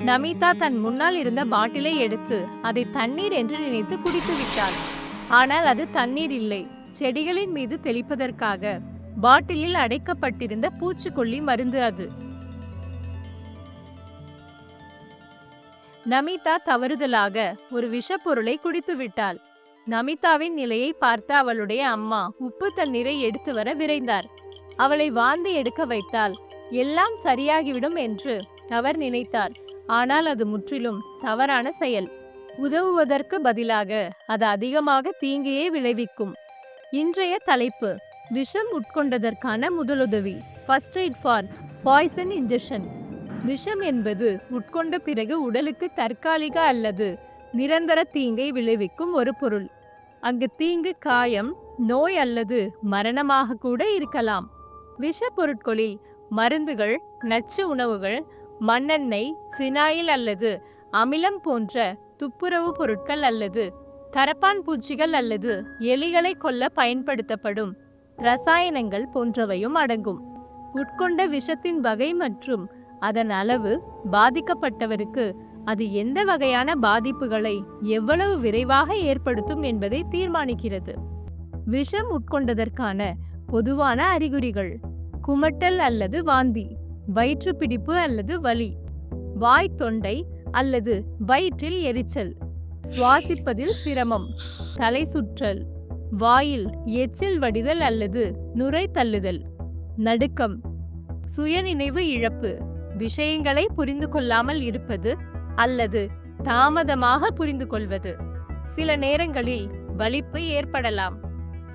நமிதா தன் முன்னால் இருந்த பாட்டிலை எடுத்து அதை தண்ணீர் என்று நினைத்து குடித்து விட்டாள். ஆனால் அது தண்ணீர் இல்லை, செடிகளின் மீது தெளிப்பதற்காக பாட்டிலில் அடைக்கப்பட்டிருந்த பூச்சிக்கொல்லி மருந்து அது. நமிதா தவறுதலாக ஒரு விஷப்பொருளை குடித்து விட்டாள். நமிதாவின் நிலையை பார்த்த அவளுடைய அம்மா உப்பு தண்ணீரை எடுத்து வர விரைந்தார். அவளை வாந்தி எடுக்க வைத்தால் எல்லாம் சரியாகிவிடும் என்று அவர் நினைத்தார். ஆனால் அது முற்றிலும் தவறான செயல். உதவுவதற்கு பதிலாக அது அதிகமாக தீங்கையே விளைவிக்கும். இன்றைய தலைப்பு: விஷம் உட்கொண்டதற்கான முதலுதவி, first aid for poison injection. விஷம் என்பது உட்கொண்ட பிறகு உடலுக்கு தற்காலிக அல்லது நிரந்தர தீங்கை விளைவிக்கும் ஒரு பொருள். அங்கு தீங்கு காயம், நோய் அல்லது மரணமாக கூட இருக்கலாம். விஷ பொருட்களில் மருந்துகள், நச்சு உணவுகள், மண்ணெண்ணெய், சினாயில் அல்லது அமிலம் போன்ற துப்புரவு பொருட்கள் அல்லது கரப்பான் பூச்சிகள் அல்லது எலிகளை கொல்ல பயன்படுத்தப்படும் ரசாயனங்கள் போன்றவையும் அடங்கும். உட்கொண்ட விஷத்தின் வகை மற்றும் அதன் அளவு பாதிக்கப்பட்டவருக்கு அது எந்த வகையான பாதிப்புகளை எவ்வளவு விரைவாக ஏற்படுத்தும் என்பதை தீர்மானிக்கிறது. விஷம் உட்கொண்டதற்கான பொதுவான அறிகுறிகள்: குமட்டல் அல்லது வாந்தி, வயிற்றுப்பிடிப்பு அல்லது வலி, வாய், தொண்டை அல்லது வயிற்றில் எரிச்சல், சுவாசிப்பதில் சிரமம், தலை சுற்றல், வாயில் எச்சில் வடிதல் அல்லது நுரை தள்ளுதல், நடுக்கம், சுயநினைவு இழப்பு, விஷயங்களை புரிந்து கொள்ளாமல் இருப்பது அல்லது தாமதமாக புரிந்து கொள்வது. சில நேரங்களில் வலிப்பு ஏற்படலாம்.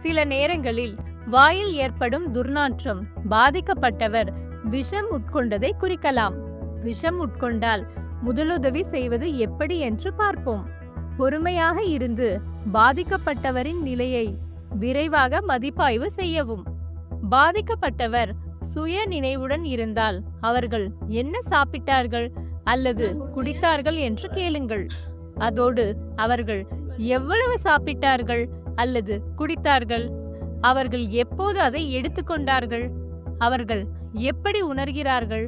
சில நேரங்களில் வாயில் ஏற்படும் துர்நாற்றம் பாதிக்கப்பட்டவர் விஷம் உட்கொண்டதை குறிக்கலாம். விஷம் உட்கொண்டால் முதலுதவி செய்வது எப்படி என்று பார்ப்போம். பொறுமையாக இருந்து பாதிக்கப்பட்டவரின் நிலையை விரைவாக மதிப்பாய்வு செய்யவும். பாதிக்கப்பட்டவர் சுய நினைவுடன் இருந்தால் அவர்கள் என்ன சாப்பிட்டார்கள் அல்லது குடித்தார்கள் என்று கேளுங்கள். அதோடு அவர்கள் எவ்வளவு சாப்பிட்டார்கள் அல்லது குடித்தார்கள், அவர்கள் எப்போது அதை எடுத்துக்கொண்டார்கள், அவர்கள் எப்படி உணர்கிறார்கள்,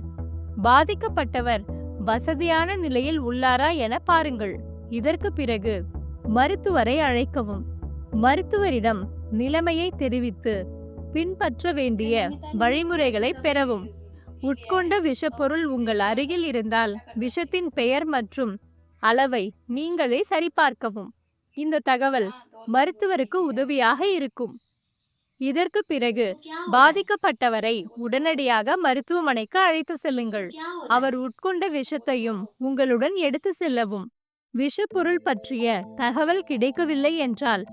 பாதிக்கப்பட்டவர் வசதியான நிலையில் உள்ளாரா என பாருங்கள். இதற்கு பிறகு மருத்துவரை அழைக்கவும். மருத்துவரிடம் நிலைமையை தெரிவித்து பின்பற்ற வேண்டிய வழிமுறைகளை பெறவும். உட்கொண்ட விஷப்பொருள் உங்கள் அருகில் இருந்தால் விஷத்தின் பெயர் மற்றும் அளவை நீங்களே சரிபார்க்கவும். இந்த தகவல் மருத்துவருக்கு உதவியாக இருக்கும். இதற்கு பிறகு பாதிக்கப்பட்டவரை உடனடியாக மருத்துவமனைக்கு அழைத்து செல்லுங்கள். அவர் உட்கொண்ட விஷத்தையும் உங்களுடன் எடுத்து செல்லவும். விஷப்பொருள் பற்றிய தகவல் கிடைக்கவில்லை என்றால்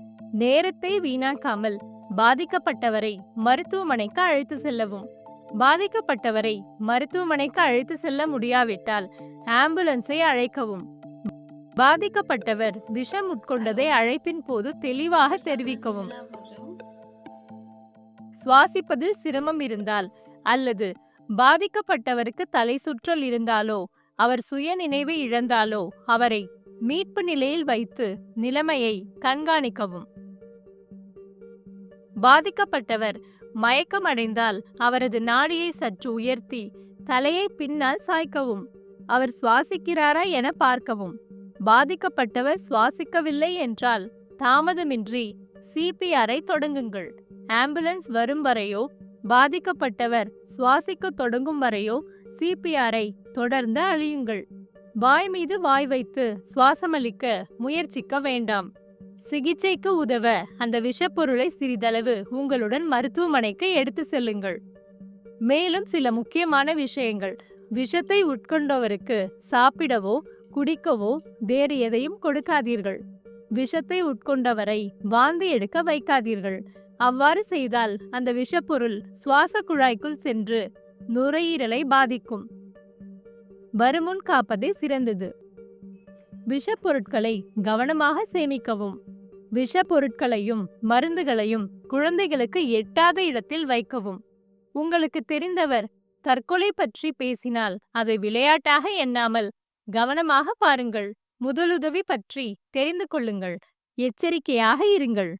நேரத்தை வீணாக்காமல் பாதிக்கப்பட்டவரை மருத்துவமனைக்கு அழைத்து செல்லவும். பாதிக்கப்பட்டவரை மருத்துவமனைக்கு அழைத்து செல்ல முடியாவிட்டால் ஆம்புலன்ஸை அழைக்கவும். பாதிக்கப்பட்டவர் விஷம் உட்கொண்டதை அழைப்பின் போது தெளிவாக தெரிவிக்கவும். சுவாசிப்பதில் சிரமம் இருந்தால் அல்லது பாதிக்கப்பட்டவருக்கு தலை சுற்றல் இருந்தாலோ அவர் சுய நினைவு இழந்தாலோ அவரை மீட்பு நிலையில் வைத்து நிலைமையை கண்காணிக்கவும். பாதிக்கப்பட்டவர் மயக்கம் அடைந்தால் அவரது நாடியை சற்று உயர்த்தி தலையை பின்னால் சாய்க்கவும். அவர் சுவாசிக்கிறாரா என பார்க்கவும். பாதிக்கப்பட்டவர் சுவாசிக்கவில்லை என்றால் தாமதமின்றி சிபிஆரை தொடங்குங்கள். ஆம்புலன்ஸ் வரும் வரையோ பாதிக்கப்பட்டவர் சுவாசிக்க தொடங்கும் வரையோ சிபிஆரை தொடர்ந்து அழியுங்கள். வாய் மீது வாய் வைத்து சுவாசமளிக்க முயற்சிக்க வேண்டாம். சிகிச்சைக்கு உதவ அந்த விஷப்பொருளை சிறிதளவு உங்களுடன் மருத்துவமனைக்கு எடுத்து செல்லுங்கள். மேலும் சில முக்கியமான விஷயங்கள்: விஷத்தை உட்கொண்டவருக்கு சாப்பிடவோ குடிக்கவோ வேறு எதையும் கொடுக்காதீர்கள். விஷத்தை உட்கொண்டவரை வாந்தி எடுக்க வைக்காதீர்கள். அவ்வாறு செய்தால் அந்த விஷப்பொருள் சுவாச குழாய்க்குள் சென்று நுரையீரலை பாதிக்கும். வருமுன் காப்பதே சிறந்தது. விஷப்பொருட்களை கவனமாக சேமிக்கவும். விஷப்பொருட்களையும் மருந்துகளையும் குழந்தைகளுக்கு எட்டாத இடத்தில் வைக்கவும். உங்களுக்கு தெரிந்தவர் தற்கொலை பற்றி பேசினால் அதை விளையாட்டாக எண்ணாமல் கவனமாக பாருங்கள். முதலுதவி பற்றி தெரிந்து கொள்ளுங்கள். எச்சரிக்கையாக இருங்கள்.